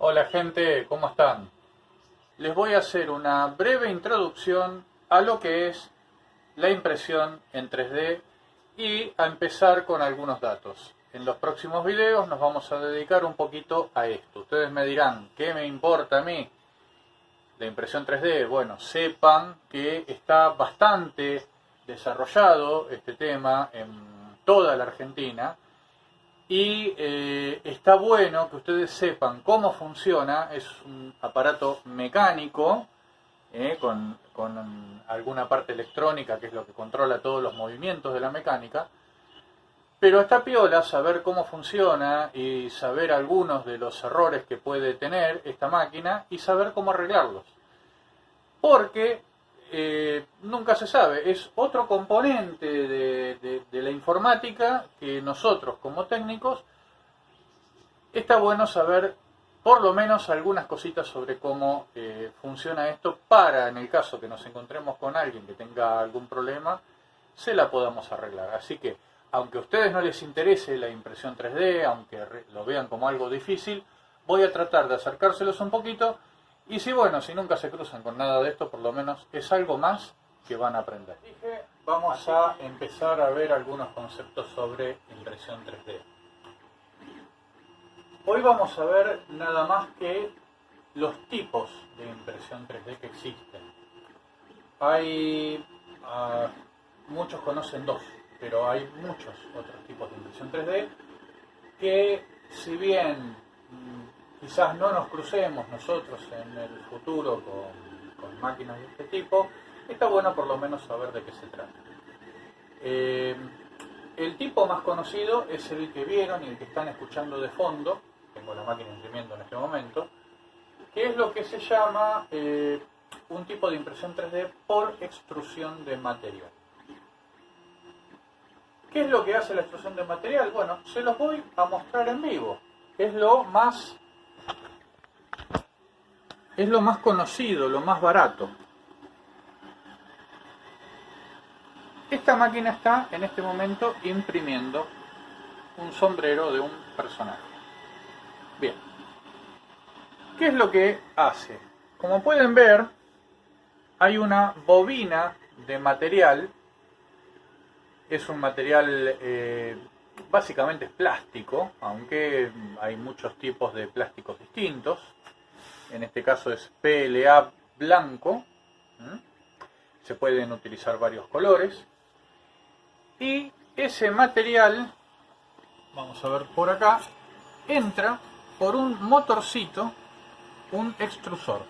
Hola gente, ¿cómo están? Les voy a hacer una breve introducción a lo que es la impresión en 3D y a empezar con algunos datos. En los próximos videos nos vamos a dedicar un poquito a esto. Ustedes me dirán, ¿qué me importa a mí la impresión 3D? Bueno, sepan que está bastante desarrollado este tema en toda la Argentina. Y está bueno que ustedes sepan cómo funciona. Es un aparato mecánico con alguna parte electrónica que es lo que controla todos los movimientos de la mecánica. Pero está piola saber cómo funciona y saber algunos de los errores que puede tener esta máquina y saber cómo arreglarlos. Porque nunca se sabe, es otro componente de la informática que nosotros como técnicos está bueno saber por lo menos algunas cositas sobre cómo funciona esto para, en el caso que nos encontremos con alguien que tenga algún problema, se la podamos arreglar. Así que, aunque a ustedes no les interese la impresión 3D, aunque lo vean como algo difícil, voy a tratar de acercárselos un poquito. Y si nunca se cruzan con nada de esto, por lo menos es algo más que van a aprender. Vamos a empezar a ver algunos conceptos sobre impresión 3D. Hoy vamos a ver nada más que los tipos de impresión 3D que existen. Muchos conocen dos, pero hay muchos otros tipos de impresión 3D que, si bien quizás no nos crucemos nosotros en el futuro con máquinas de este tipo, está bueno por lo menos saber de qué se trata. El tipo más conocido es el que vieron y el que están escuchando de fondo. Tengo la máquina imprimiendo en este momento, que es lo que se llama un tipo de impresión 3D por extrusión de material. ¿Qué es lo que hace la extrusión de material? Bueno, se los voy a mostrar en vivo. Es lo más conocido, lo más barato. Esta máquina está en este momento imprimiendo un sombrero de un personaje. Bien, ¿qué es lo que hace? Como pueden ver, hay una bobina de material. Es un material, básicamente es plástico, aunque hay muchos tipos de plásticos distintos. En este caso es PLA blanco. Se pueden utilizar varios colores. Y ese material, vamos a ver por acá, entra por un motorcito, un extrusor.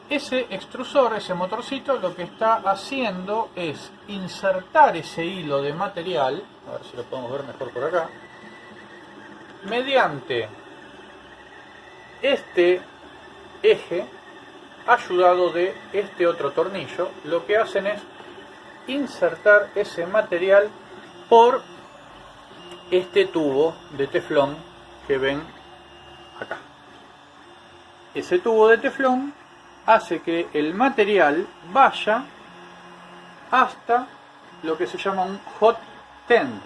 Ese extrusor, ese motorcito, lo que está haciendo es insertar ese hilo de material, a ver si lo podemos ver mejor por acá, mediante este eje ayudado de este otro tornillo. Lo que hacen es insertar ese material por este tubo de teflón que ven acá. Ese tubo de teflón hace que el material vaya hasta lo que se llama un hot end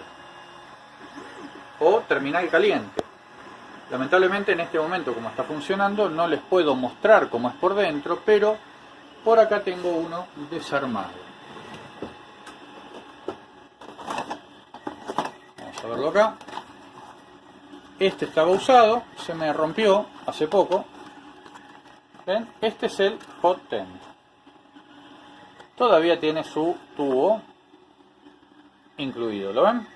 o terminal caliente. Lamentablemente en este momento, como está funcionando, no les puedo mostrar cómo es por dentro, pero por acá tengo uno desarmado. Vamos a verlo acá. Este estaba usado, se me rompió hace poco. ¿Ven? Este es el hot end. Todavía tiene su tubo incluido, ¿lo ven?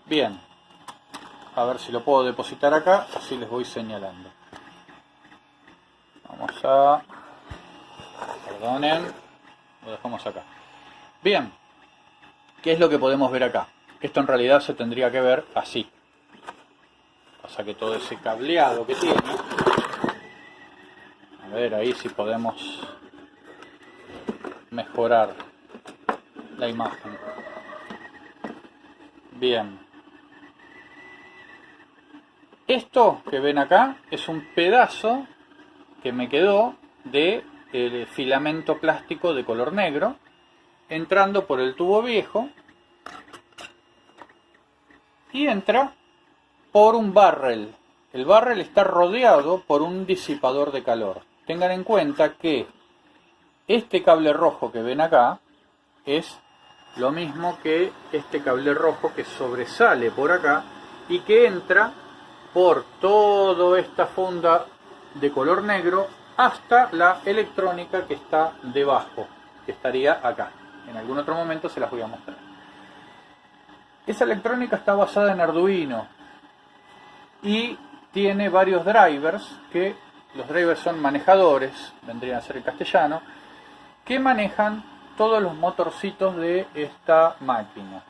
Bien. A ver si lo puedo depositar acá, así les voy señalando. Vamos a... Perdonen, lo dejamos acá. Bien. ¿Qué es lo que podemos ver acá? Esto en realidad se tendría que ver así. Pasa que todo ese cableado que tiene... A ver ahí si podemos mejorar la imagen. Bien. Esto que ven acá es un pedazo que me quedó de filamento plástico de color negro, entrando por el tubo viejo y entra por un barrel El barrel está rodeado por un disipador de calor. Tengan en cuenta que este cable rojo que ven acá es lo mismo que este cable rojo que sobresale por acá y que entra por toda esta funda de color negro hasta la electrónica que está debajo, que estaría acá. En algún otro momento se las voy a mostrar. Esa electrónica está basada en Arduino y tiene varios drivers, que los drivers son manejadores, vendrían a ser en castellano, que manejan todos los motorcitos de esta máquina.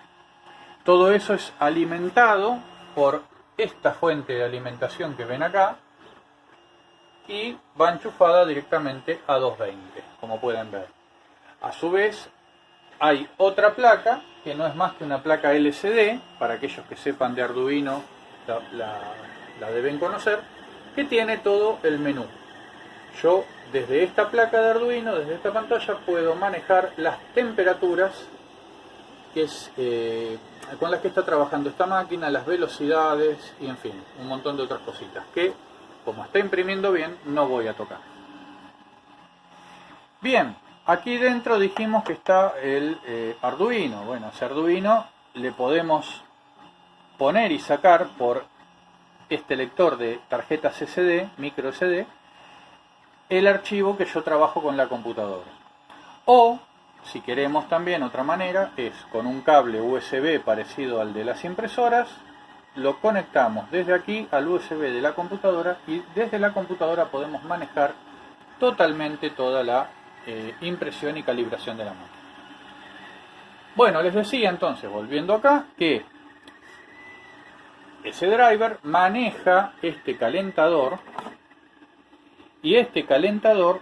Todo eso es alimentado por esta fuente de alimentación que ven acá y va enchufada directamente a 220, como pueden ver. A su vez hay otra placa que no es más que una placa LCD, para aquellos que sepan de Arduino la deben conocer, que tiene todo el menú. Yo desde esta placa de Arduino, desde esta pantalla, puedo manejar las temperaturas que es, con las que está trabajando esta máquina, las velocidades y en fin, un montón de otras cositas que, como está imprimiendo bien, no voy a tocar. Bien, aquí dentro dijimos que está el Arduino. Bueno, ese Arduino le podemos poner y sacar por este lector de tarjetas SD, micro SD, el archivo que yo trabajo con la computadora. O, si queremos también otra manera, es con un cable USB parecido al de las impresoras, lo conectamos desde aquí al USB de la computadora y desde la computadora podemos manejar totalmente toda la impresión y calibración de la máquina. Bueno, les decía entonces, volviendo acá, que ese driver maneja este calentador y este calentador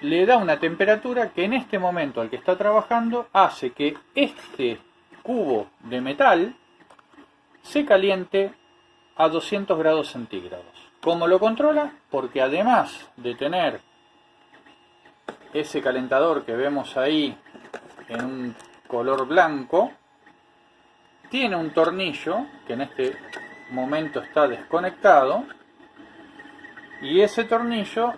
le da una temperatura que en este momento al que está trabajando hace que este cubo de metal se caliente a 200 grados centígrados. ¿Cómo lo controla? Porque además de tener ese calentador que vemos ahí en un color blanco, tiene un tornillo que en este momento está desconectado y ese tornillo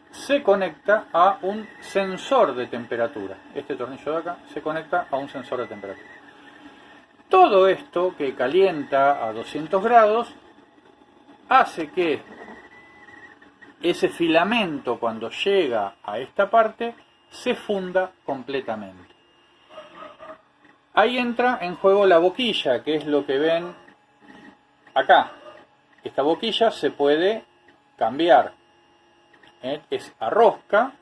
se conecta a un sensor de temperatura. Este tornillo de acá se conecta a un sensor de temperatura. Todo esto que calienta a 200 grados hace que ese filamento, cuando llega a esta parte, se funda completamente. Ahí entra en juego la boquilla, que es lo que ven acá. Esta boquilla se puede cambiar. Es a rosca,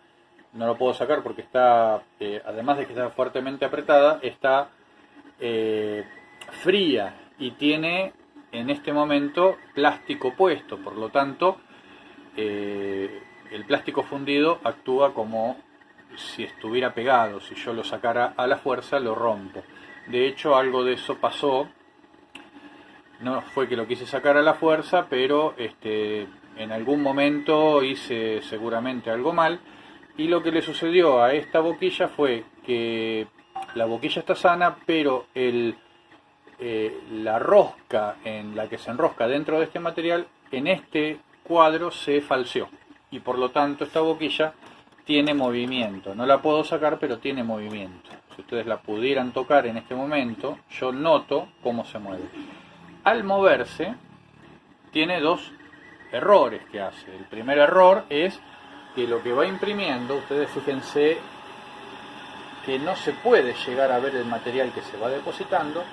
no lo puedo sacar porque está, además de que está fuertemente apretada, está fría y tiene en este momento plástico puesto, por lo tanto el plástico fundido actúa como si estuviera pegado. Si yo lo sacara a la fuerza lo rompo. De hecho, algo de eso pasó. No fue que lo quise sacar a la fuerza, pero en algún momento hice seguramente algo mal. Y lo que le sucedió a esta boquilla fue que la boquilla está sana, pero la rosca en la que se enrosca dentro de este material, en este cuadro se falseó. Y por lo tanto esta boquilla tiene movimiento. No la puedo sacar, pero tiene movimiento. Si ustedes la pudieran tocar en este momento, yo noto cómo se mueve. Al moverse, tiene dos errores que hace. El primer error es que lo que va imprimiendo, ustedes fíjense que no se puede llegar a ver el material que se va depositando,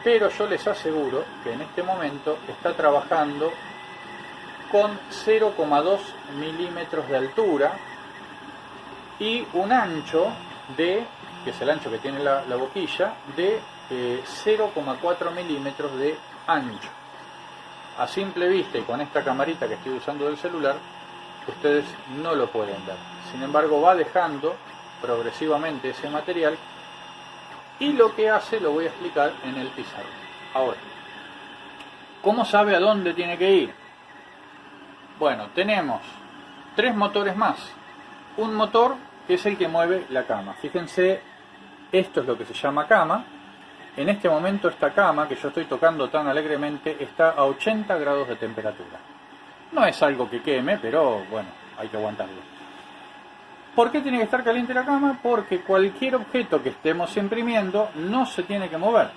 pero yo les aseguro que en este momento está trabajando con 0,2 milímetros de altura y un ancho de, que es el ancho que tiene la boquilla, de 0,4 milímetros de ancho. A simple vista y con esta camarita que estoy usando del celular, ustedes no lo pueden ver. Sin embargo, va dejando progresivamente ese material y lo que hace lo voy a explicar en el pizarrón. Ahora, ¿cómo sabe a dónde tiene que ir? Bueno, tenemos tres motores más. Un motor que es el que mueve la cama. Fíjense, esto es lo que se llama cama. En este momento esta cama que yo estoy tocando tan alegremente está a 80 grados de temperatura. No es algo que queme, pero bueno, hay que aguantarlo. ¿Por qué tiene que estar caliente la cama? Porque cualquier objeto que estemos imprimiendo no se tiene que mover.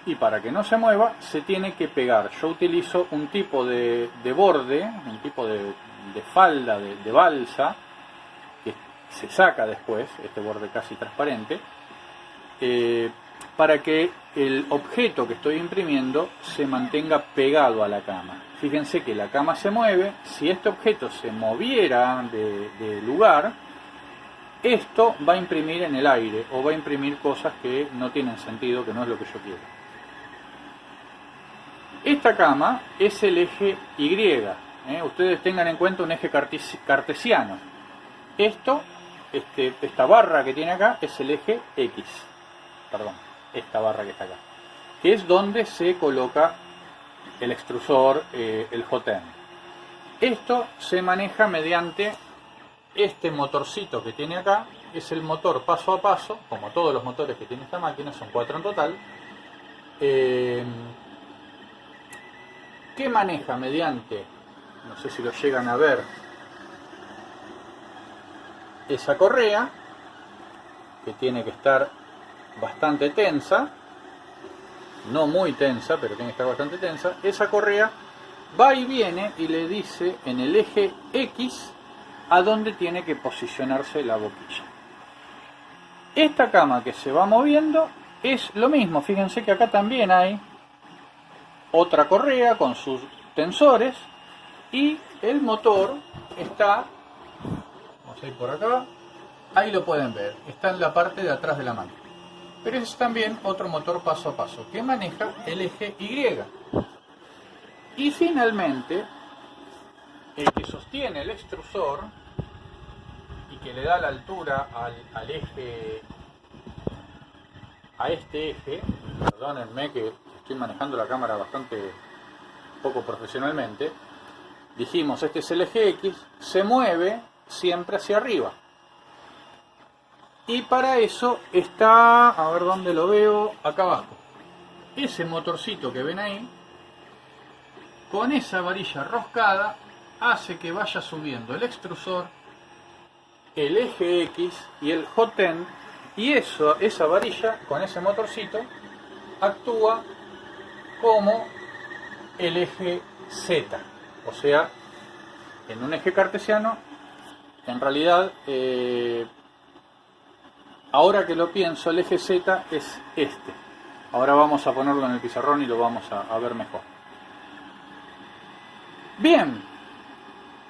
Y para que no se mueva, se tiene que pegar. Yo utilizo un tipo de borde, un tipo de falda, de balsa, que se saca después, este borde casi transparente, para que el objeto que estoy imprimiendo se mantenga pegado a la cama. Fíjense que la cama se mueve. Si este objeto se moviera de lugar, esto va a imprimir en el aire o va a imprimir cosas que no tienen sentido, que no es lo que yo quiero. Esta cama es el eje Y. Ustedes tengan en cuenta un eje cartesiano. Esta barra que tiene acá es el eje X. Perdón, esta barra que está acá. Que es donde se coloca el extrusor, el hot end. Esto se maneja mediante este motorcito que tiene acá. Es el motor paso a paso, como todos los motores que tiene esta máquina, son 4 en total. Que maneja mediante, no sé si lo llegan a ver, esa correa, que tiene que estar bastante tensa, no muy tensa, pero tiene que estar bastante tensa. Esa correa va y viene y le dice en el eje X a dónde tiene que posicionarse la boquilla. Esta cama que se va moviendo es lo mismo. Fíjense que acá también hay otra correa con sus tensores y el motor está, vamos a ir por acá, ahí lo pueden ver, está en la parte de atrás de la máquina. Pero es también otro motor paso a paso que maneja el eje Y. Y finalmente, el que sostiene el extrusor y que le da la altura al eje, a este eje, perdónenme que estoy manejando la cámara bastante poco profesionalmente, dijimos, este es el eje X, se mueve siempre hacia arriba. Y para eso está, a ver dónde lo veo, acá abajo. Ese motorcito que ven ahí, con esa varilla roscada, hace que vaya subiendo el extrusor, el eje X y el hot end, y esa varilla con ese motorcito actúa como el eje Z. O sea, en un eje cartesiano, en realidad, ahora que lo pienso, el eje Z es este. Ahora vamos a ponerlo en el pizarrón y lo vamos a ver mejor. Bien,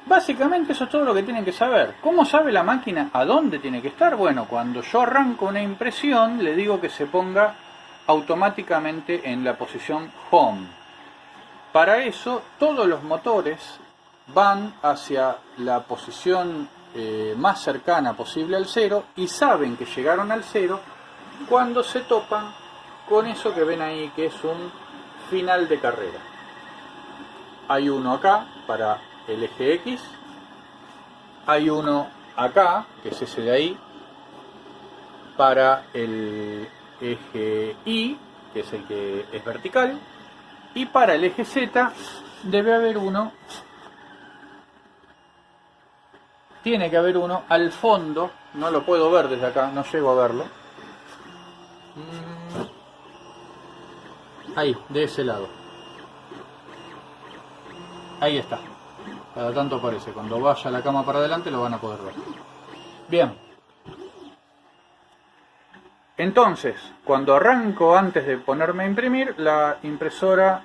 básicamente eso es todo lo que tienen que saber. ¿Cómo sabe la máquina a dónde tiene que estar? Bueno, cuando yo arranco una impresión, le digo que se ponga automáticamente en la posición Home. Para eso, todos los motores van hacia la posición más cercana posible al cero y saben que llegaron al cero cuando se topan con eso que ven ahí, que es un final de carrera. Hay uno acá para el eje X, hay uno acá, que es ese de ahí, para el eje Y, que es el que es vertical, y para el eje Z debe haber uno, tiene que haber uno al fondo, no lo puedo ver desde acá, no llego a verlo. Ahí, de ese lado. Ahí está. Cada tanto aparece. Cuando vaya la cama para adelante lo van a poder ver. Bien. Entonces, cuando arranco antes de ponerme a imprimir, la impresora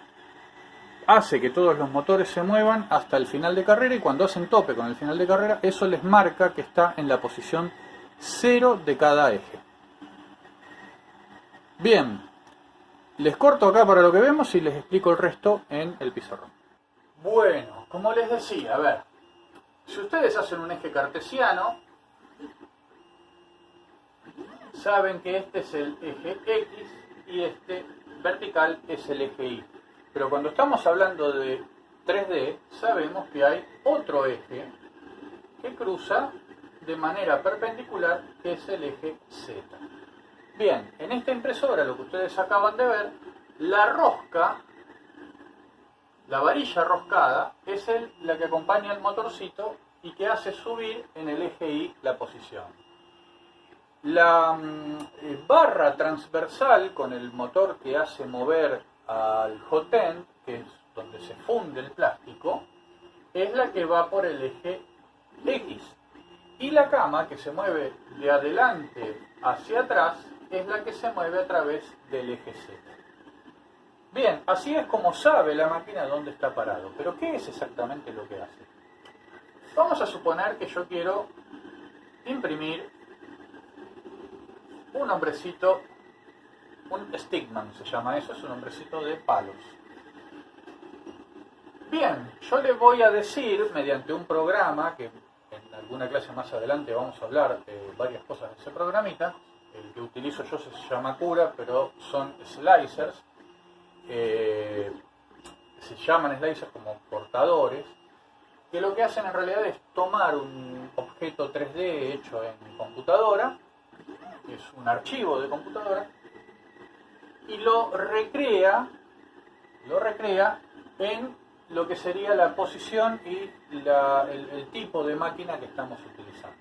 hace que todos los motores se muevan hasta el final de carrera, y cuando hacen tope con el final de carrera, eso les marca que está en la posición 0 de cada eje. Bien, les corto acá para lo que vemos y les explico el resto en el pizarrón. Bueno, como les decía, a ver, si ustedes hacen un eje cartesiano, saben que este es el eje X y este vertical es el eje Y. Pero cuando estamos hablando de 3D, sabemos que hay otro eje que cruza de manera perpendicular, que es el eje Z. Bien, en esta impresora, lo que ustedes acaban de ver, la rosca La varilla roscada es la que acompaña el motorcito y que hace subir en el eje Y la posición. La barra transversal con el motor que hace mover al hot end, que es donde se funde el plástico, es la que va por el eje X. Y la cama que se mueve de adelante hacia atrás es la que se mueve a través del eje Z. Bien, así es como sabe la máquina dónde está parado. Pero ¿qué es exactamente lo que hace? Vamos a suponer que yo quiero imprimir un hombrecito, un stickman se llama eso, es un hombrecito de palos. Bien, yo le voy a decir mediante un programa, que en alguna clase más adelante vamos a hablar de varias cosas de ese programita, el que utilizo yo se llama Cura, pero son slicers, se llaman slicers como cortadores, que lo que hacen en realidad es tomar un objeto 3D hecho en computadora, que es un archivo de computadora, y lo recrea en lo que sería la posición y el tipo de máquina que estamos utilizando.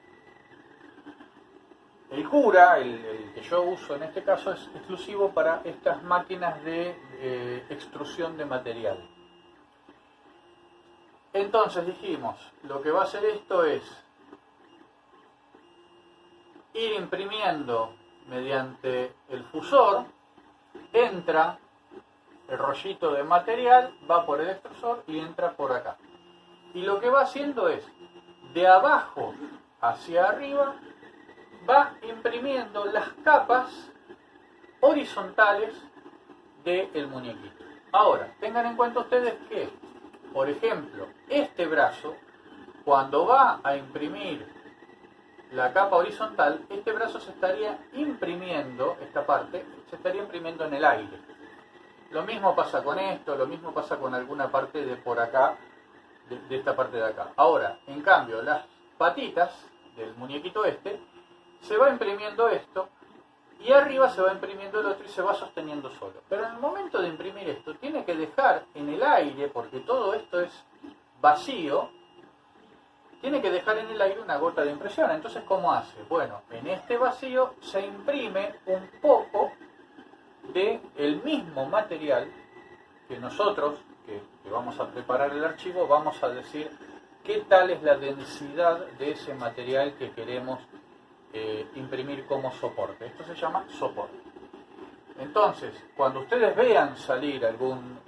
El Cura, el que yo uso en este caso, es exclusivo para estas máquinas de extrusión de material. Entonces dijimos, lo que va a hacer esto es ir imprimiendo mediante el fusor, entra el rollito de material, va por el extrusor y entra por acá. Y lo que va haciendo es, de abajo hacia arriba, va imprimiendo las capas horizontales del muñequito. Ahora, tengan en cuenta ustedes que, por ejemplo, este brazo, cuando va a imprimir la capa horizontal, este brazo se estaría imprimiendo, esta parte, se estaría imprimiendo en el aire. Lo mismo pasa con esto, lo mismo pasa con alguna parte de por acá, de esta parte de acá. Ahora, en cambio, las patitas del muñequito este, se va imprimiendo esto, y arriba se va imprimiendo el otro y se va sosteniendo solo. Pero en el momento de imprimir esto, tiene que dejar en el aire, porque todo esto es vacío, tiene que dejar en el aire una gota de impresión. Entonces, ¿cómo hace? Bueno, en este vacío se imprime un poco del mismo material que nosotros, que vamos a preparar el archivo, vamos a decir qué tal es la densidad de ese material que queremos imprimir como soporte. Esto se llama soporte. Entonces, cuando ustedes vean salir algún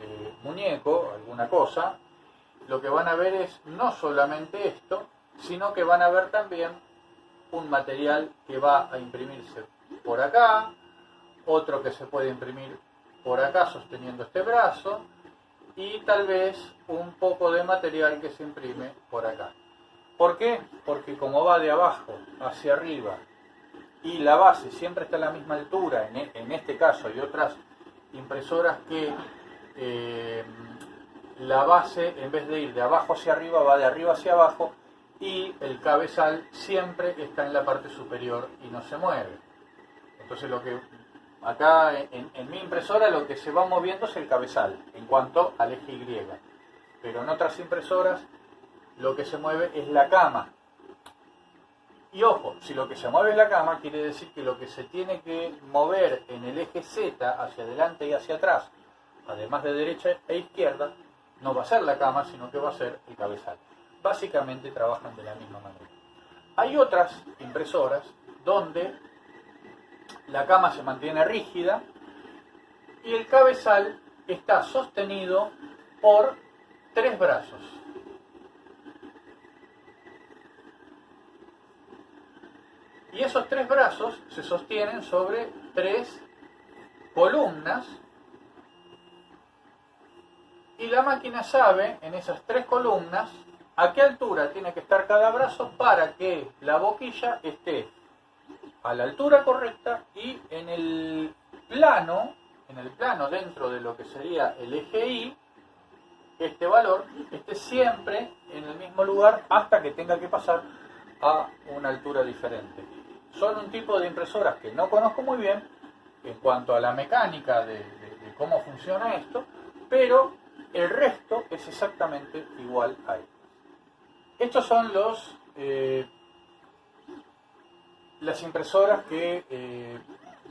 muñeco, alguna cosa, lo que van a ver es no solamente esto, sino que van a ver también un material que va a imprimirse por acá, otro que se puede imprimir por acá sosteniendo este brazo, y tal vez un poco de material que se imprime por acá. ¿Por qué? Porque como va de abajo hacia arriba y la base siempre está a la misma altura, en este caso hay otras impresoras que la base, en vez de ir de abajo hacia arriba, va de arriba hacia abajo, y el cabezal siempre está en la parte superior y no se mueve. Entonces lo que acá en mi impresora lo que se va moviendo es el cabezal en cuanto al eje Y, pero en otras impresoras lo que se mueve es la cama. Y ojo, si lo que se mueve es la cama, quiere decir que lo que se tiene que mover en el eje Z hacia adelante y hacia atrás, además de derecha e izquierda, no va a ser la cama, sino que va a ser el cabezal. Básicamente trabajan de la misma manera. Hay otras impresoras donde la cama se mantiene rígida y el cabezal está sostenido por 3 brazos. Y esos 3 brazos se sostienen sobre 3 columnas, y la máquina sabe en esas 3 columnas a qué altura tiene que estar cada brazo para que la boquilla esté a la altura correcta y en el plano dentro de lo que sería el eje Y, este valor esté siempre en el mismo lugar hasta que tenga que pasar a una altura diferente. Son un tipo de impresoras que no conozco muy bien en cuanto a la mecánica de cómo funciona esto, pero El resto es exactamente igual a esto. Estos son las impresoras que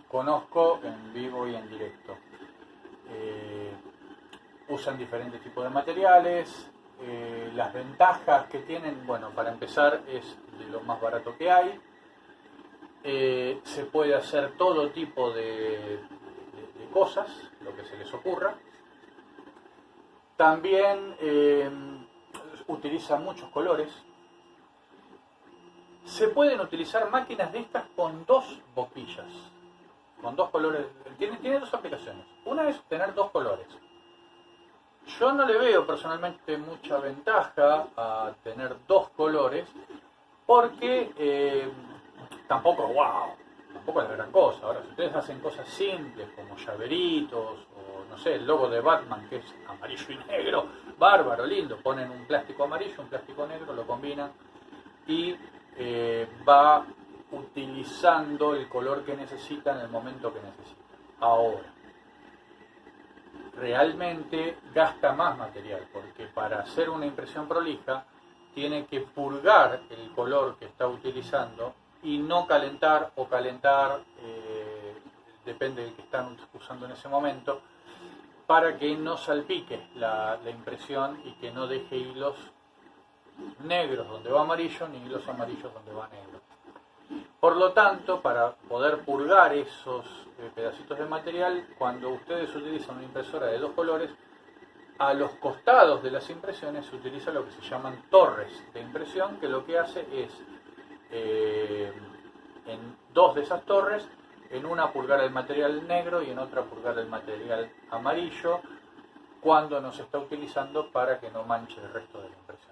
conozco en vivo y en directo. Usan diferentes tipos de materiales. Las ventajas que tienen, bueno, para empezar es de lo más barato que hay. Se puede hacer todo tipo de cosas, lo que se les ocurra. También utiliza muchos colores. Se pueden utilizar máquinas de estas con dos boquillas, con dos colores. Tiene dos aplicaciones. Una es tener dos colores. Yo no le veo personalmente mucha ventaja a tener dos colores porque tampoco es la gran cosa. Ahora, si ustedes hacen cosas simples como llaveritos o no sé, el logo de Batman que es amarillo y negro, bárbaro, lindo, ponen un plástico amarillo, un plástico negro, lo combinan y va utilizando el color que necesita en el momento que necesita. Ahora, realmente gasta más material porque para hacer una impresión prolija tiene que purgar el color que está utilizando y no calentar o calentar, depende del que están usando en ese momento, para que no salpique la impresión y que no deje hilos negros donde va amarillo ni hilos amarillos donde va negro. Por lo tanto, para poder purgar esos pedacitos de material, cuando ustedes utilizan una impresora de dos colores, a los costados de las impresiones se utiliza lo que se llaman torres de impresión, que lo que hace es, en dos de esas torres, en una purgar el material negro y en otra purgar el material amarillo, cuando no se está utilizando para que no manche el resto de la impresión.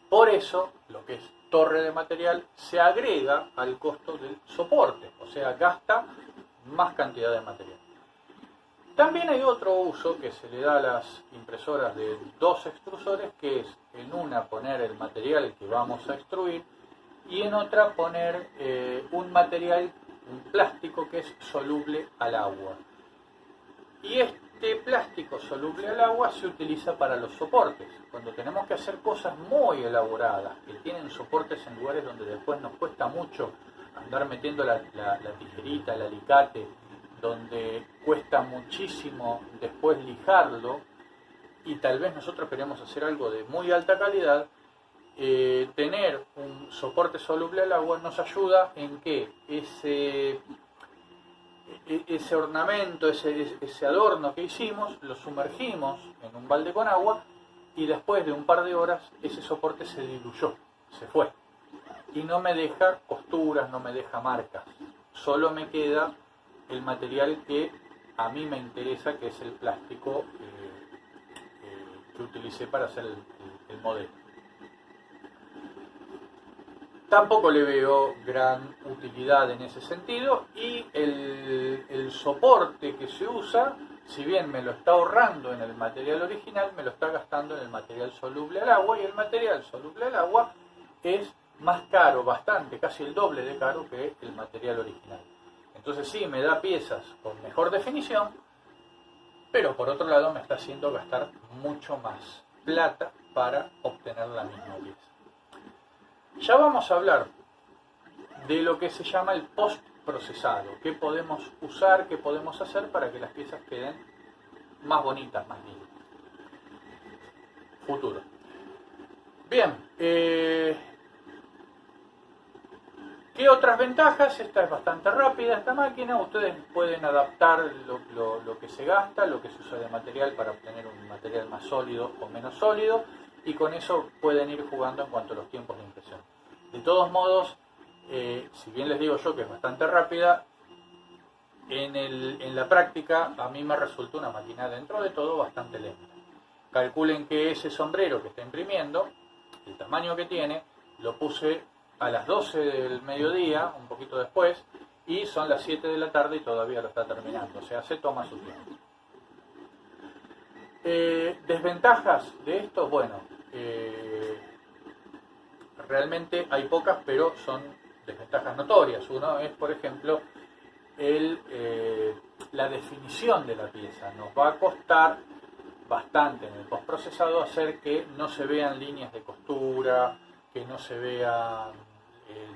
Por eso, lo que es torre de material se agrega al costo del soporte, o sea, gasta más cantidad de material. También hay otro uso que se le da a las impresoras de dos extrusores, que es en una poner el material que vamos a extruir y en otra poner un material, un plástico que es soluble al agua. Y este plástico soluble al agua se utiliza para los soportes. Cuando tenemos que hacer cosas muy elaboradas, que tienen soportes en lugares donde después nos cuesta mucho andar metiendo la tijerita, el alicate, donde cuesta muchísimo después lijarlo, y tal vez nosotros queremos hacer algo de muy alta calidad, tener un soporte soluble al agua nos ayuda en que ese ornamento, ese adorno que hicimos, lo sumergimos en un balde con agua y después de un par de horas ese soporte se diluyó, se fue. Y no me deja costuras, no me deja marcas. Solo me queda el material que a mí me interesa, que es el plástico que utilicé para hacer el modelo. Tampoco le veo gran utilidad en ese sentido, y el soporte que se usa, si bien me lo está ahorrando en el material original, me lo está gastando en el material soluble al agua, y el material soluble al agua es más caro, bastante, casi el doble de caro que el material original. Entonces sí, me da piezas con mejor definición, pero por otro lado me está haciendo gastar mucho más plata para obtener la misma pieza. Ya vamos a hablar de lo que se llama el post-procesado, qué podemos usar, qué podemos hacer para que las piezas queden más bonitas, más lindas. Futuro. Bien, ¿qué otras ventajas? Esta es bastante rápida, esta máquina. Ustedes pueden adaptar lo que se gasta, lo que se usa de material para obtener un material más sólido o menos sólido, y con eso pueden ir jugando en cuanto a los tiempos de impresión. De todos modos, si bien les digo yo que es bastante rápida, en la práctica a mí me resultó una máquina dentro de todo bastante lenta. Calculen que ese sombrero que está imprimiendo, el tamaño que tiene, lo puse a las 12 del mediodía, un poquito después, y son las 7 de la tarde y todavía lo está terminando, o sea, se toma su tiempo. Desventajas de esto, bueno, realmente hay pocas, pero son desventajas notorias. Uno es, por ejemplo, la definición de la pieza. Nos va a costar bastante en el postprocesado hacer que no se vean líneas de costura, que no se vea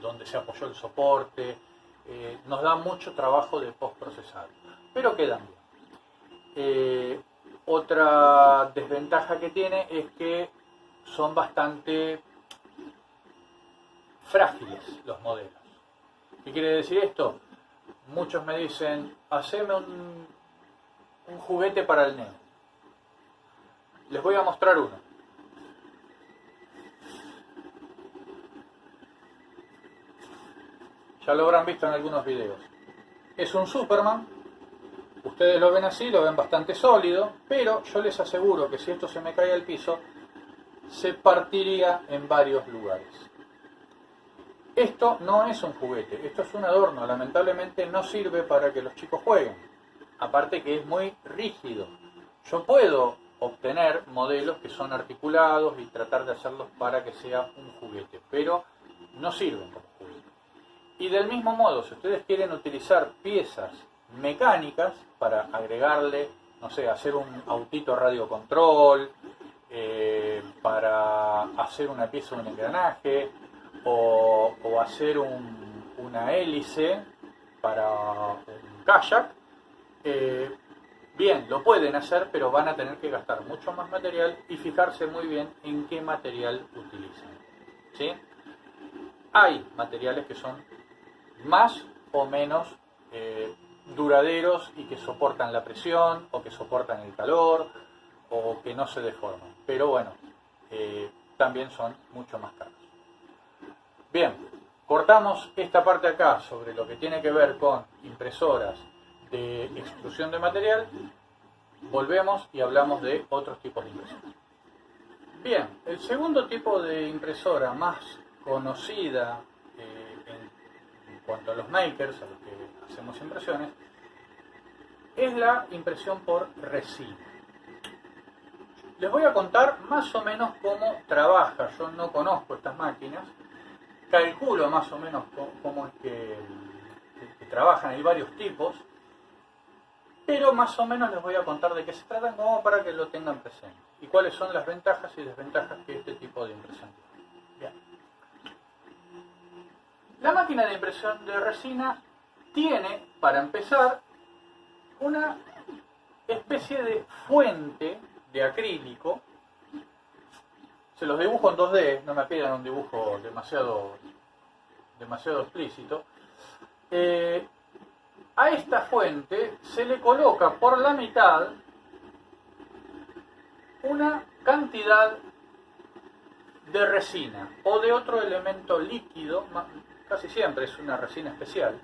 donde se apoyó el soporte. Nos da mucho trabajo de postprocesado, pero quedan bien. Otra desventaja que tiene es que son bastante frágiles los modelos. ¿Qué quiere decir esto? Muchos me dicen, haceme un juguete para el nene. Les voy a mostrar uno. Ya lo habrán visto en algunos videos. Es un Superman. Ustedes lo ven así, lo ven bastante sólido, pero yo les aseguro que si esto se me cae al piso, se partiría en varios lugares. Esto no es un juguete, esto es un adorno. Lamentablemente no sirve para que los chicos jueguen. Aparte que es muy rígido. Yo puedo obtener modelos que son articulados y tratar de hacerlos para que sea un juguete, pero no sirven como juguete. Y del mismo modo, si ustedes quieren utilizar piezas mecánicas para agregarle, no sé, hacer un autito radio control, para hacer una pieza de un engranaje, o hacer una hélice para un kayak, bien, lo pueden hacer, pero van a tener que gastar mucho más material y fijarse muy bien en qué material utilizan, ¿sí? Hay materiales que son más o menos duraderos y que soportan la presión o que soportan el calor o que no se deforman, pero bueno, también son mucho más caros. Bien, cortamos esta parte acá sobre lo que tiene que ver con impresoras de extrusión de material. Volvemos y hablamos de otros tipos de impresoras. Bien, el segundo tipo de impresora más conocida en cuanto a los makers, a los que hacemos impresiones, es la impresión por resina. Les voy a contar más o menos cómo trabaja. Yo no conozco estas máquinas, calculo más o menos cómo es que trabajan. Hay varios tipos, pero más o menos les voy a contar de qué se tratan como para que lo tengan presente y cuáles son las ventajas y desventajas que este tipo de impresión tiene. Bien. La máquina de impresión de resina tiene, para empezar, una especie de fuente de acrílico. Se los dibujo en 2D, no me pidan un dibujo demasiado explícito. A esta fuente se le coloca por la mitad una cantidad de resina o de otro elemento líquido, casi siempre es una resina especial,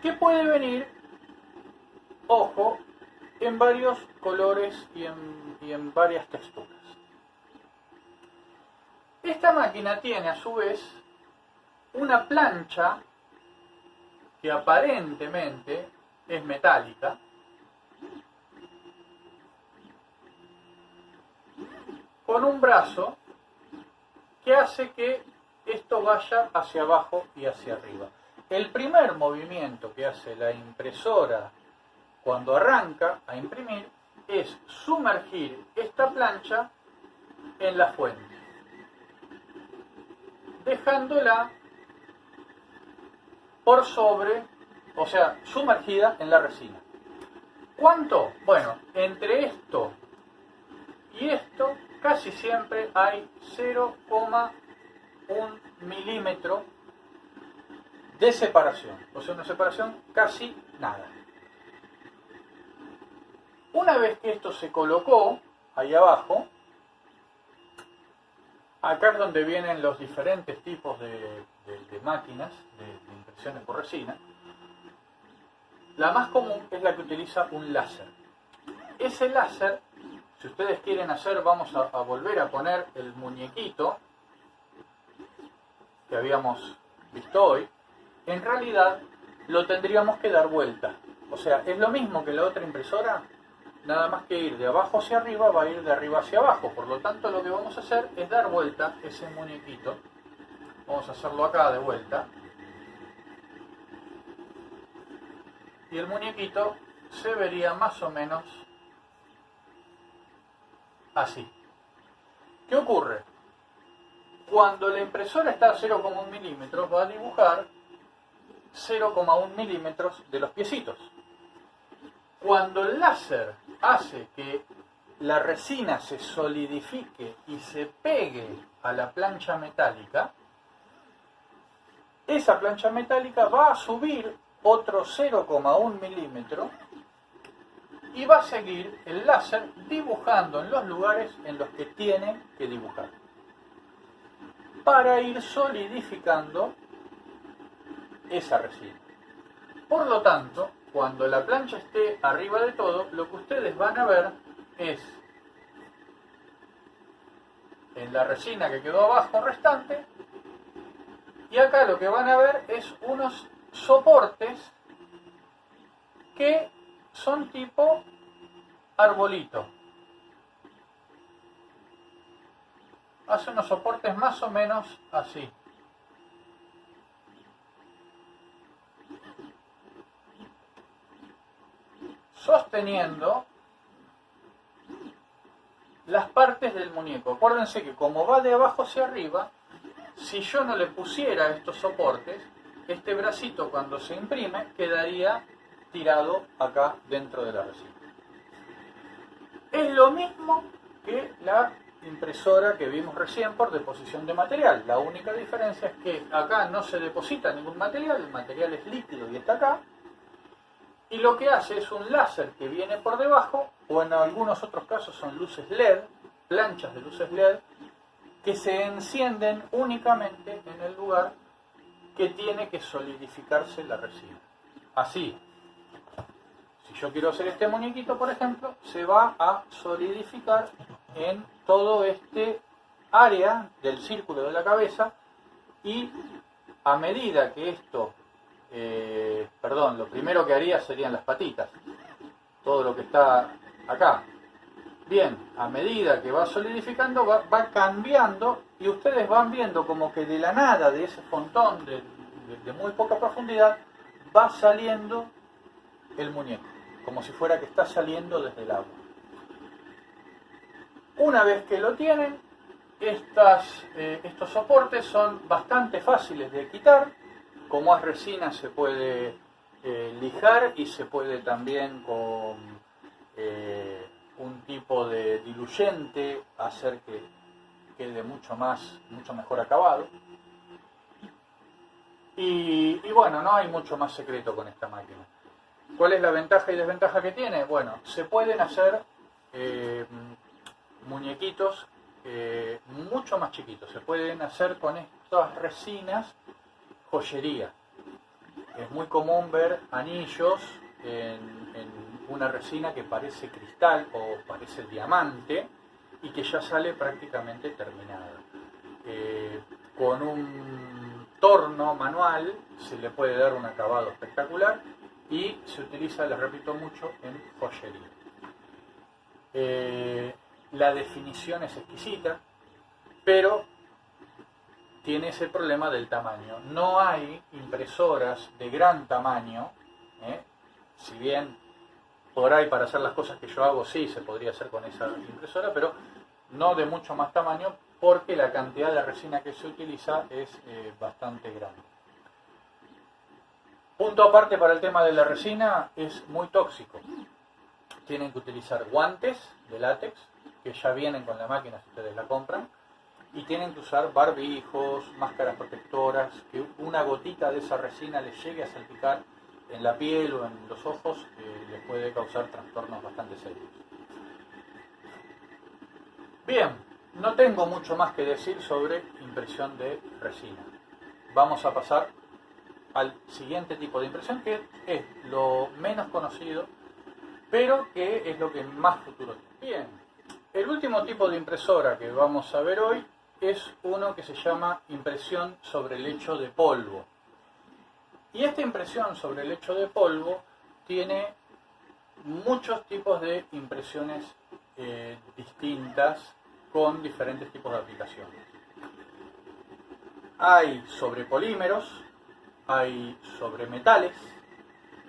que puede venir, ojo, en varios colores y en varias texturas. Esta máquina tiene a su vez una plancha que aparentemente es metálica, con un brazo que hace que esto vaya hacia abajo y hacia arriba. El primer movimiento que hace la impresora cuando arranca a imprimir es sumergir esta plancha en la fuente, dejándola por sobre, o sea, sumergida en la resina. ¿Cuánto? Bueno, entre esto y esto casi siempre hay 0,1 milímetro de separación, o sea, una separación casi nada. Una vez que esto se colocó ahí abajo, acá es donde vienen los diferentes tipos de máquinas de impresiones por resina. La más común es la que utiliza un láser. Ese láser, si ustedes quieren hacer, vamos a volver a poner el muñequito que habíamos visto hoy. En realidad lo tendríamos que dar vuelta. O sea, es lo mismo que la otra impresora, nada más que ir de abajo hacia arriba, va a ir de arriba hacia abajo. Por lo tanto, lo que vamos a hacer es dar vuelta ese muñequito. Vamos a hacerlo acá de vuelta. Y el muñequito se vería más o menos así. ¿Qué ocurre? Cuando la impresora está a 0,1 milímetros, va a dibujar 0,1 milímetros de los piecitos. Cuando el láser hace que la resina se solidifique y se pegue a la plancha metálica, esa plancha metálica va a subir otro 0,1 milímetro y va a seguir el láser dibujando en los lugares en los que tiene que dibujar, para ir solidificando esa resina. Por lo tanto, cuando la plancha esté arriba de todo, lo que ustedes van a ver es, en la resina que quedó abajo restante, y acá lo que van a ver es unos soportes que son tipo arbolito. Hace unos soportes más o menos así. Sosteniendo las partes del muñeco. Acuérdense que como va de abajo hacia arriba, si yo no le pusiera estos soportes, este bracito cuando se imprime quedaría tirado acá dentro de la resina. Es lo mismo que la impresora que vimos recién por deposición de material. La única diferencia es que acá no se deposita ningún material, el material es líquido y está acá. Y lo que hace es un láser que viene por debajo, o en algunos otros casos son luces LED, planchas de luces LED, que se encienden únicamente en el lugar que tiene que solidificarse la resina. Así, si yo quiero hacer este muñequito, por ejemplo, se va a solidificar en todo este área del círculo de la cabeza, y a medida que esto, lo primero que haría serían las patitas, todo lo que está acá. Bien, a medida que va solidificando, va cambiando, y ustedes van viendo como que de la nada, de ese fontón de muy poca profundidad, va saliendo el muñeco, como si fuera que está saliendo desde el agua. Una vez que lo tienen, estos soportes son bastante fáciles de quitar. Como es resina, se puede lijar, y se puede también con un tipo de diluyente hacer que quede mucho mejor acabado. Y bueno, no hay mucho más secreto con esta máquina. ¿Cuál es la ventaja y desventaja que tiene? Bueno, se pueden hacer muñequitos mucho más chiquitos. Se pueden hacer con estas resinas joyería. Es muy común ver anillos en una resina que parece cristal o parece diamante y que ya sale prácticamente terminada. Con un torno manual se le puede dar un acabado espectacular, y se utiliza, les repito mucho, en joyería. La definición es exquisita, pero tiene ese problema del tamaño. No hay impresoras de gran tamaño, si bien por ahí para hacer las cosas que yo hago sí se podría hacer con esa impresora, pero no de mucho más tamaño, porque la cantidad de resina que se utiliza es bastante grande. Punto aparte para el tema de la resina, es muy tóxico. Tienen que utilizar guantes de látex, que ya vienen con la máquina si ustedes la compran, y tienen que usar barbijos, máscaras protectoras, que una gotita de esa resina les llegue a salpicar en la piel o en los ojos, les puede causar trastornos bastante serios. Bien, no tengo mucho más que decir sobre impresión de resina. Vamos a pasar al siguiente tipo de impresión, que es lo menos conocido, pero que es lo que más futuro tiene. Bien, el último tipo de impresora que vamos a ver hoy es uno que se llama impresión sobre lecho de polvo. Y esta impresión sobre lecho de polvo tiene muchos tipos de impresiones distintas, con diferentes tipos de aplicaciones. Hay sobre polímeros, hay sobre metales,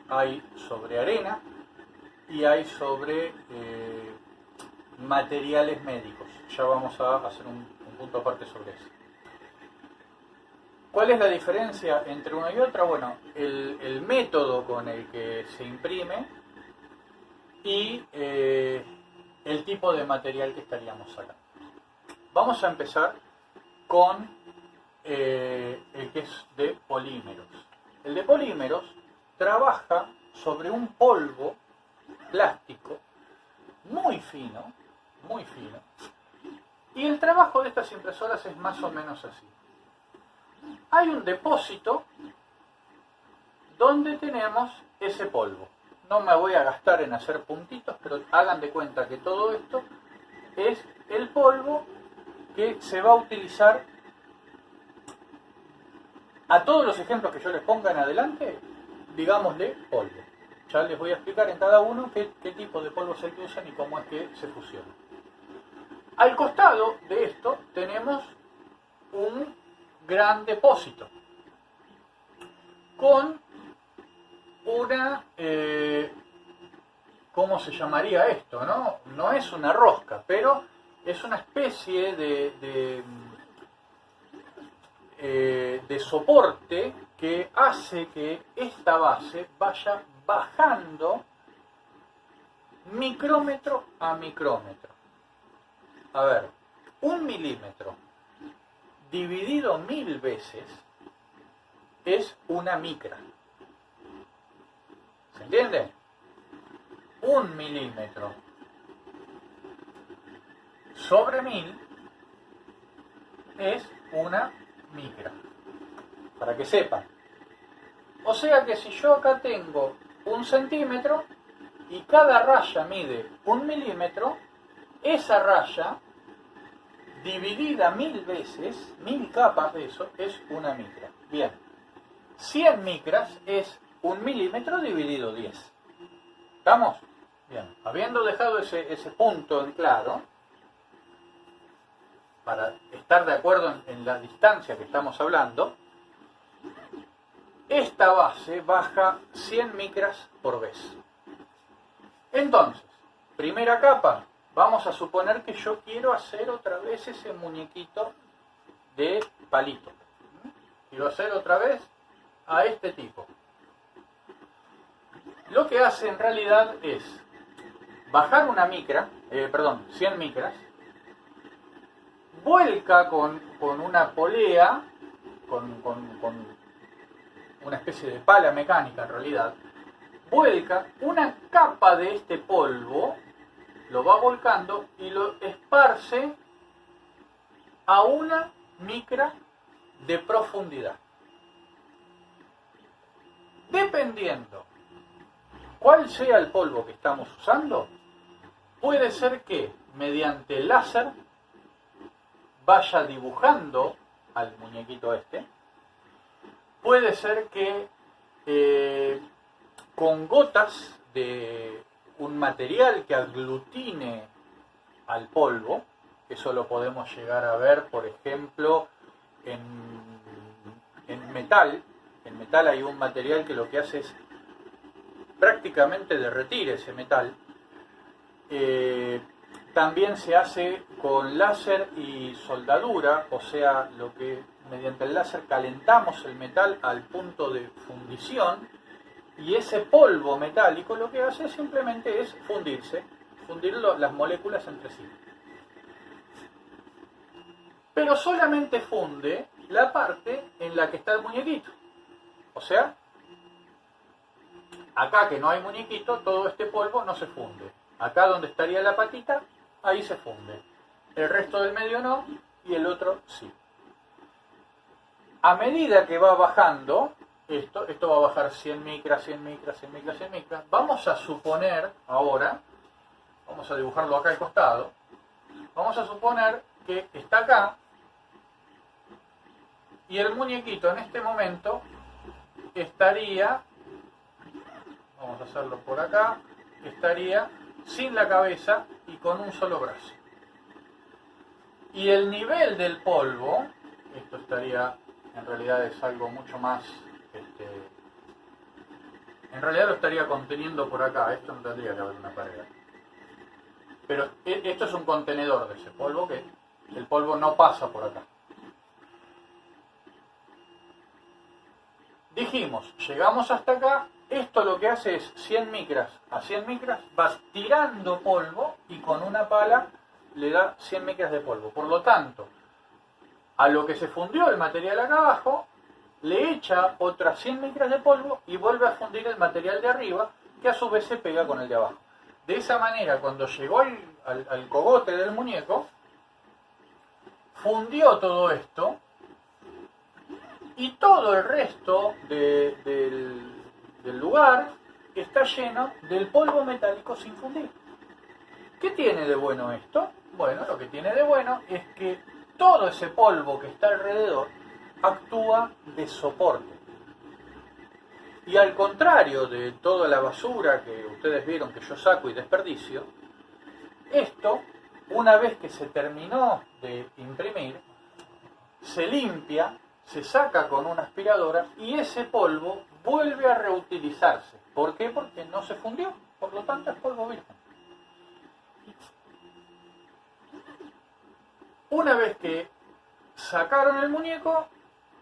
hay sobre arena, y hay sobre materiales médicos. Ya vamos a hacer un punto aparte sobre eso. ¿Cuál es la diferencia entre una y otra? Bueno, el método con el que se imprime y el tipo de material que estaríamos sacando. Vamos a empezar con el que es de polímeros. El de polímeros trabaja sobre un polvo plástico muy fino, y el trabajo de estas impresoras es más o menos así. Hay un depósito donde tenemos ese polvo. No me voy a gastar en hacer puntitos, pero hagan de cuenta que todo esto es el polvo que se va a utilizar. A todos los ejemplos que yo les ponga en adelante, digámosle polvo. Ya les voy a explicar en cada uno qué tipo de polvo es el que usan y cómo es que se fusiona. Al costado de esto tenemos un gran depósito con una, ¿cómo se llamaría esto? No es una rosca, pero es una especie de soporte que hace que esta base vaya bajando micrómetro a micrómetro. A ver, 1 milímetro dividido 1000 veces es una micra. ¿Se entiende? 1 milímetro sobre 1000 es una micra. Para que sepan. O sea que si yo acá tengo 1 centímetro y cada raya mide 1 milímetro, esa raya dividida 1000 veces, 1000 capas de eso, es una micra. Bien, 100 micras es 1 milímetro dividido 10. ¿Estamos? Bien, habiendo dejado ese punto en claro, para estar de acuerdo en la distancia que estamos hablando, esta base baja 100 micras por vez. Entonces, primera capa, vamos a suponer que yo quiero hacer otra vez ese muñequito de palito. Quiero hacer otra vez a este tipo. Lo que hace en realidad es bajar una micra, 100 micras, vuelca con una polea, con una especie de pala mecánica en realidad, vuelca una capa de este polvo, lo va volcando y lo esparce a 1 micra de profundidad. Dependiendo cuál sea el polvo que estamos usando, puede ser que mediante láser vaya dibujando al muñequito este. Puede ser que con gotas de un material que aglutine al polvo, eso lo podemos llegar a ver, por ejemplo, en metal. En metal hay un material que lo que hace es prácticamente derretir ese metal. También se hace con láser y soldadura, o sea, lo que mediante el láser calentamos el metal al punto de fundición, y ese polvo metálico lo que hace simplemente es fundir las moléculas entre sí. Pero solamente funde la parte en la que está el muñequito. O sea, acá que no hay muñequito, todo este polvo no se funde. Acá donde estaría la patita, ahí se funde. El resto del medio no, y el otro sí. A medida que va bajando, esto va a bajar 100 micras, 100 micras, 100 micras, 100 micras. Vamos a suponer ahora, vamos a dibujarlo acá al costado, vamos a suponer que está acá, y el muñequito en este momento estaría, vamos a hacerlo por acá, estaría sin la cabeza y con un solo brazo. Y el nivel del polvo, esto estaría, en realidad es algo mucho más, en realidad lo estaría conteniendo por acá, esto no tendría que haber una pared. Pero esto es un contenedor de ese polvo, que el polvo no pasa por acá. Dijimos, llegamos hasta acá, esto lo que hace es 100 micras a 100 micras, va tirando polvo y con una pala le da 100 micras de polvo. Por lo tanto, a lo que se fundió el material acá abajo, le echa otras 100 micras de polvo y vuelve a fundir el material de arriba, que a su vez se pega con el de abajo. De esa manera, cuando llegó al cogote del muñeco, fundió todo esto y todo el resto del lugar está lleno del polvo metálico sin fundir. ¿Qué tiene de bueno esto? Bueno, lo que tiene de bueno es que todo ese polvo que está alrededor actúa de soporte. Y al contrario de toda la basura que ustedes vieron que yo saco y desperdicio, esto, una vez que se terminó de imprimir, se limpia, se saca con una aspiradora y ese polvo vuelve a reutilizarse. ¿Por qué? Porque no se fundió, por lo tanto es polvo virgen. Una vez que sacaron el muñeco,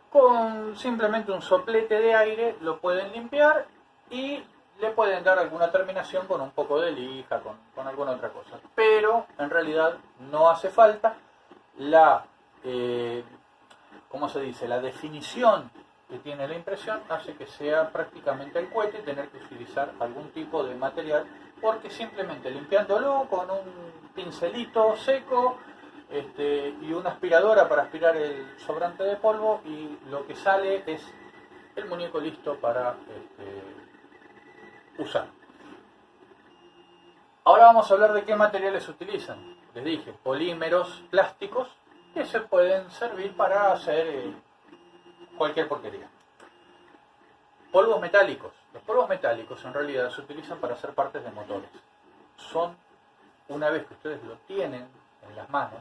con simplemente un soplete de aire lo pueden limpiar y le pueden dar alguna terminación con un poco de lija, con alguna otra cosa. Pero en realidad no hace falta la, ¿cómo se dice? La definición que tiene la impresión hace que sea prácticamente el cohete y tener que utilizar algún tipo de material, porque simplemente limpiándolo con un pincelito seco y una aspiradora para aspirar el sobrante de polvo, y lo que sale es el muñeco listo para usar. Ahora vamos a hablar de qué materiales se utilizan. Les dije, polímeros, plásticos, que se pueden servir para hacer cualquier porquería. Polvos metálicos. Los polvos metálicos en realidad se utilizan para hacer partes de motores. Son, una vez que ustedes lo tienen en las manos,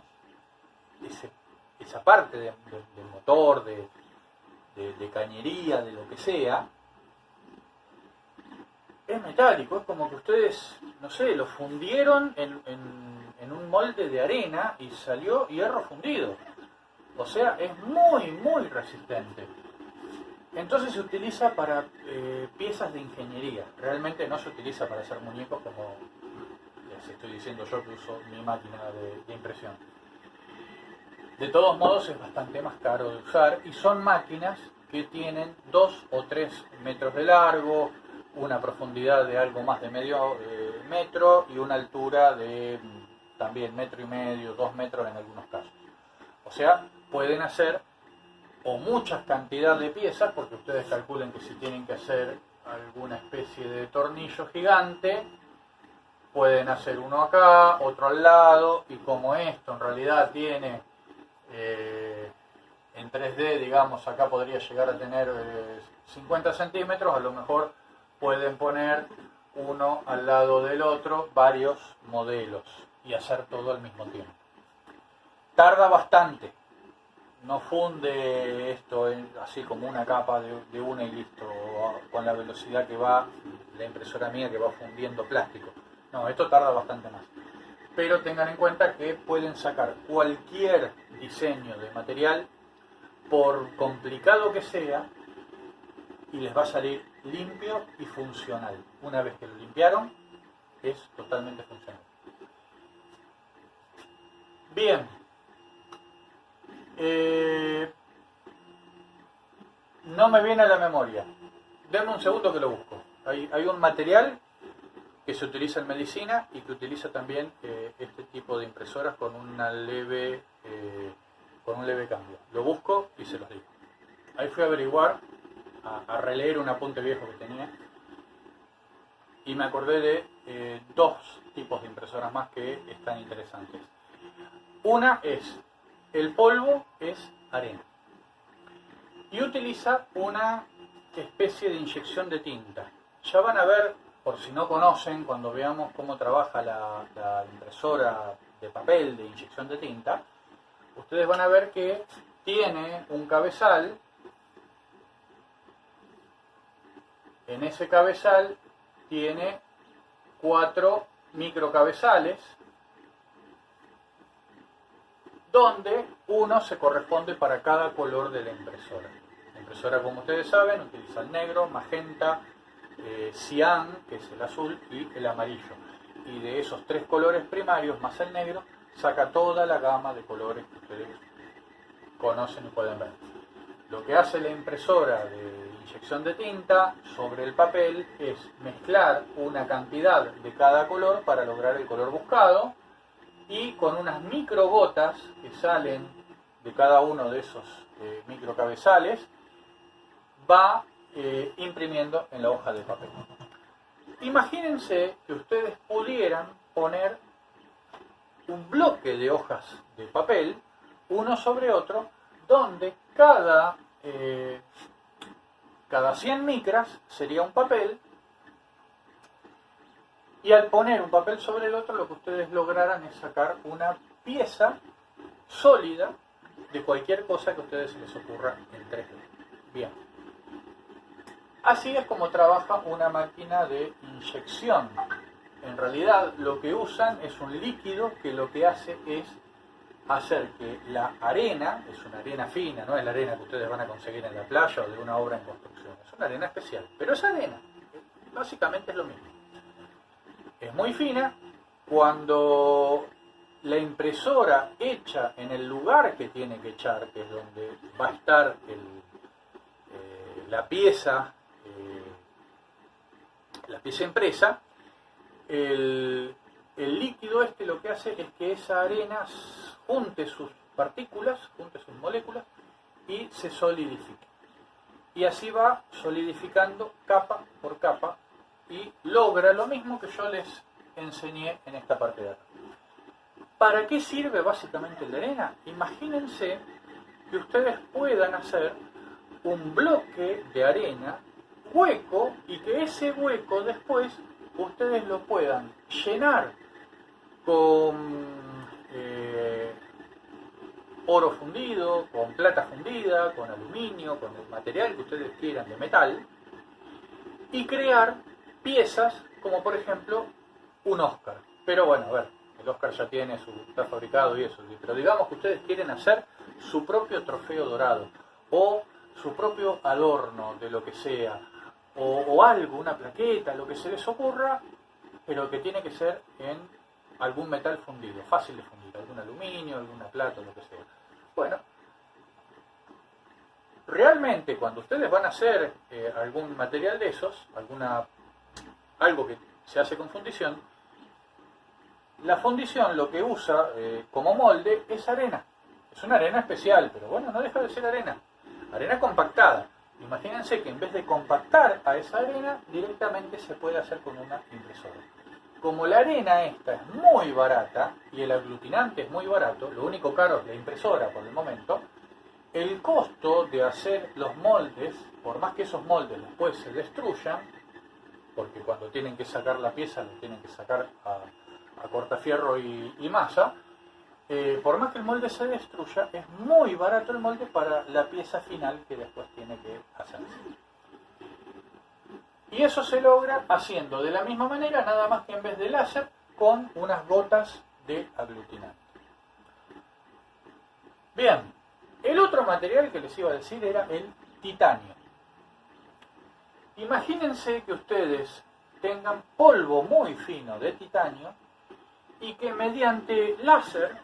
esa parte del motor, de cañería, de lo que sea, es metálico. Es como que ustedes, no sé, lo fundieron en un molde de arena y salió hierro fundido. O sea, es muy, muy resistente. Entonces se utiliza para piezas de ingeniería. Realmente no se utiliza para hacer muñecos, como les estoy diciendo yo que uso mi máquina de impresión. De todos modos es bastante más caro de usar y son máquinas que tienen 2 o 3 metros de largo, una profundidad de algo más de medio metro y una altura de también 1,5 metros, 2 metros en algunos casos. O sea, pueden hacer o muchas cantidades de piezas, porque ustedes calculen que si tienen que hacer alguna especie de tornillo gigante, pueden hacer uno acá, otro al lado, y como esto en realidad tiene en 3D, digamos, acá podría llegar a tener 50 centímetros, a lo mejor pueden poner uno al lado del otro varios modelos y hacer todo al mismo tiempo. Tarda bastante, no funde esto así como una capa de una y listo, con la velocidad que va la impresora mía, que va fundiendo plástico. No, esto tarda bastante más. Pero tengan en cuenta que pueden sacar cualquier diseño de material, por complicado que sea, y les va a salir limpio y funcional. Una vez que lo limpiaron, es totalmente funcional. Bien. No me viene a la memoria. Denme un segundo que lo busco. Hay un material que se utiliza en medicina y que utiliza también este tipo de impresoras con un leve cambio. Lo busco y se los digo. Ahí fui a averiguar, a releer un apunte viejo que tenía, y me acordé de 2 tipos de impresoras más que están interesantes. Una es, el polvo es arena y utiliza una especie de inyección de tinta. Ya van a ver, por si no conocen, cuando veamos cómo trabaja la impresora de papel de inyección de tinta, ustedes van a ver que tiene un cabezal. En ese cabezal tiene 4 microcabezales donde uno se corresponde para cada color de la impresora. La impresora, como ustedes saben, utiliza el negro, magenta, cian, que es el azul, y el amarillo. Y de esos 3 colores primarios más el negro, saca toda la gama de colores que ustedes conocen y pueden ver. Lo que hace la impresora de inyección de tinta sobre el papel es mezclar una cantidad de cada color para lograr el color buscado, y con unas microgotas que salen de cada uno de esos microcabezales va imprimiendo en la hoja de papel. Imagínense que ustedes pudieran poner un bloque de hojas de papel uno sobre otro, donde cada 100 micras sería un papel, y al poner un papel sobre el otro lo que ustedes lograran es sacar una pieza sólida de cualquier cosa que a ustedes se les ocurra en 3D. Bien. Así es como trabaja una máquina de inyección. En realidad lo que usan es un líquido que lo que hace es hacer que la arena, es una arena fina, no es la arena que ustedes van a conseguir en la playa o de una obra en construcción, es una arena especial, pero esa arena básicamente es lo mismo. Es muy fina. Cuando la impresora echa en el lugar que tiene que echar, que es donde va a estar la pieza impresa, el líquido este lo que hace es que esa arena junte sus partículas, junte sus moléculas y se solidifique. Y así va solidificando capa por capa y logra lo mismo que yo les enseñé en esta parte de acá. ¿Para qué sirve básicamente la arena? Imagínense que ustedes puedan hacer un bloque de arena hueco y que ese hueco después ustedes lo puedan llenar con oro fundido, con plata fundida, con aluminio, con el material que ustedes quieran de metal, y crear piezas como por ejemplo un Oscar. Pero bueno, a ver, el Oscar ya está fabricado y eso, pero digamos que ustedes quieren hacer su propio trofeo dorado o su propio adorno de lo que sea, o algo, una plaqueta, lo que se les ocurra, pero que tiene que ser en algún metal fundido, fácil de fundir, algún aluminio, alguna plata, lo que sea. Bueno, realmente cuando ustedes van a hacer algún material de esos, algo que se hace con fundición, la fundición lo que usa como molde es arena. Es una arena especial, pero bueno, no deja de ser arena. Arena compactada. Imagínense que en vez de compactar a esa arena, directamente se puede hacer con una impresora. Como la arena esta es muy barata y el aglutinante es muy barato, lo único caro es la impresora por el momento, el costo de hacer los moldes, por más que esos moldes después se destruyan, porque cuando tienen que sacar la pieza lo tienen que sacar a cortafierro y masa, por más que el molde se destruya, es muy barato el molde para la pieza final que después tiene que hacerse. Y eso se logra haciendo de la misma manera, nada más que en vez de láser, con unas gotas de aglutinante. Bien, el otro material que les iba a decir era el titanio. Imagínense que ustedes tengan polvo muy fino de titanio y que mediante láser,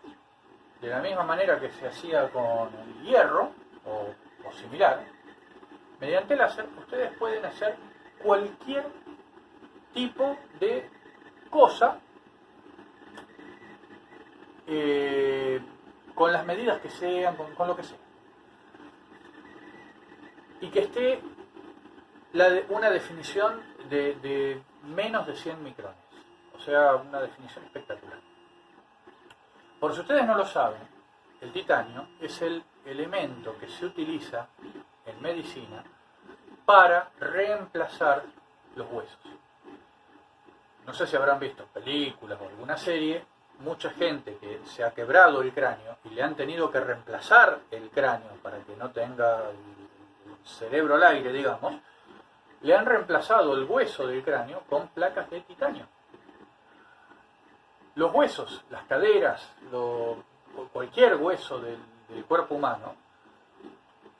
de la misma manera que se hacía con el hierro o similar, mediante láser ustedes pueden hacer cualquier tipo de cosa con las medidas que sean, con lo que sea, y que esté una definición de menos de 100 micrones, o sea, una definición espectacular. Por si ustedes no lo saben, el titanio es el elemento que se utiliza en medicina para reemplazar los huesos. No sé si habrán visto películas o alguna serie, mucha gente que se ha quebrado el cráneo y le han tenido que reemplazar el cráneo para que no tenga el cerebro al aire, digamos, le han reemplazado el hueso del cráneo con placas de titanio. Los huesos, las caderas, cualquier hueso del cuerpo humano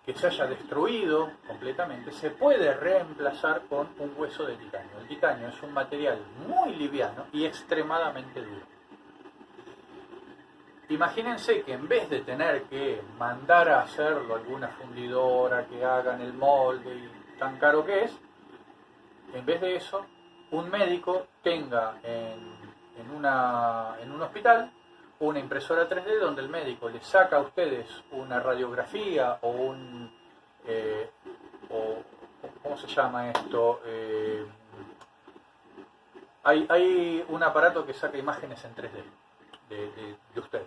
que se haya destruido completamente, se puede reemplazar con un hueso de titanio. El titanio es un material muy liviano y extremadamente duro. Imagínense que en vez de tener que mandar a hacerlo a alguna fundidora que hagan el molde y tan caro que es, en vez de eso, un médico tenga en un hospital una impresora 3D donde el médico le saca a ustedes una radiografía o ¿cómo se llama esto? Hay un aparato que saca imágenes en 3D de ustedes.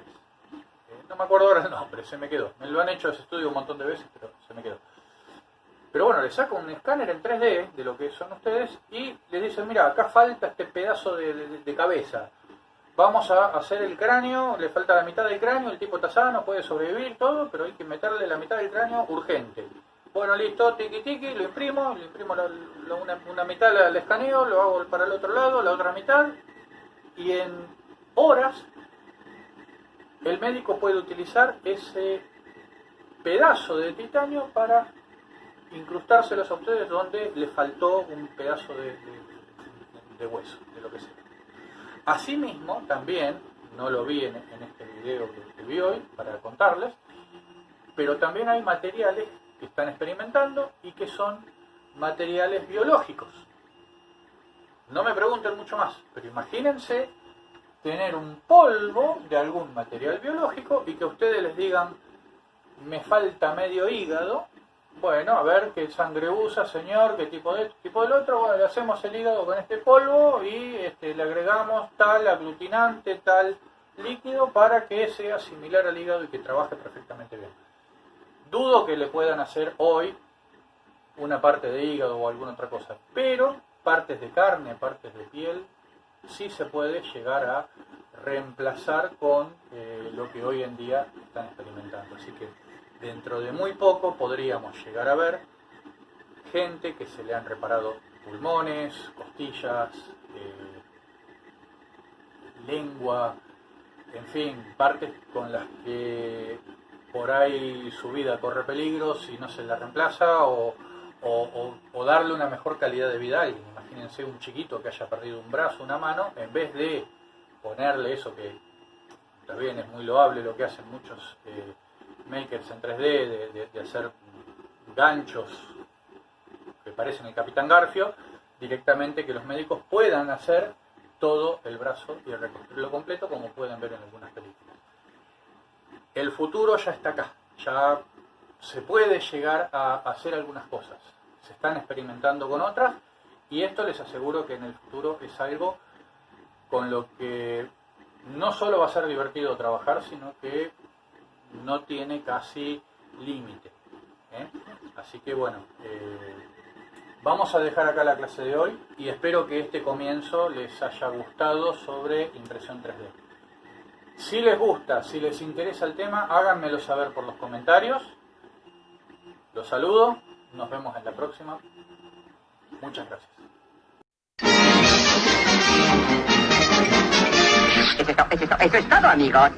No me acuerdo ahora el nombre, se me quedó. Me lo han hecho ese estudio un montón de veces, pero se me quedó. Pero bueno, le saca un escáner en 3D de lo que son ustedes y les dicen, mira, acá falta este pedazo de cabeza. Vamos a hacer el cráneo, le falta la mitad del cráneo, el tipo está sano, puede sobrevivir, todo, pero hay que meterle la mitad del cráneo urgente. Bueno, listo, tiki tiki, lo imprimo una mitad la escaneo, lo hago para el otro lado, la otra mitad, y en horas el médico puede utilizar ese pedazo de titanio para incrustárselos a ustedes donde le faltó un pedazo de hueso, de lo que sea. Asimismo, también, no lo vi en este video que vi hoy para contarles, pero también hay materiales que están experimentando y que son materiales biológicos. No me pregunten mucho más, pero imagínense tener un polvo de algún material biológico y que ustedes les digan, me falta medio hígado. Bueno, a ver qué sangre usa, señor, qué tipo del otro. Bueno, le hacemos el hígado con este polvo y le agregamos tal aglutinante, tal líquido para que sea similar al hígado y que trabaje perfectamente bien. Dudo que le puedan hacer hoy una parte de hígado o alguna otra cosa, pero partes de carne, partes de piel, sí se puede llegar a reemplazar con lo que hoy en día están experimentando. Así que dentro de muy poco podríamos llegar a ver gente que se le han reparado pulmones, costillas, lengua, en fin, partes con las que por ahí su vida corre peligro si no se la reemplaza o darle una mejor calidad de vida a alguien. Imagínense un chiquito que haya perdido un brazo, una mano, en vez de ponerle eso que también es muy loable lo que hacen muchos makers en 3D, de hacer ganchos que parecen el Capitán Garfio, directamente que los médicos puedan hacer todo el brazo y reconstruirlo completo, como pueden ver en algunas películas. El futuro ya está acá, ya se puede llegar a hacer algunas cosas, se están experimentando con otras, y esto les aseguro que en el futuro es algo con lo que no solo va a ser divertido trabajar, sino que no tiene casi límite. Así que bueno, vamos a dejar acá la clase de hoy y espero que este comienzo les haya gustado sobre impresión 3D. Si les gusta, si les interesa el tema, háganmelo saber por los comentarios. Los saludo, nos vemos en la próxima. Muchas gracias. Eso es todo, amigos.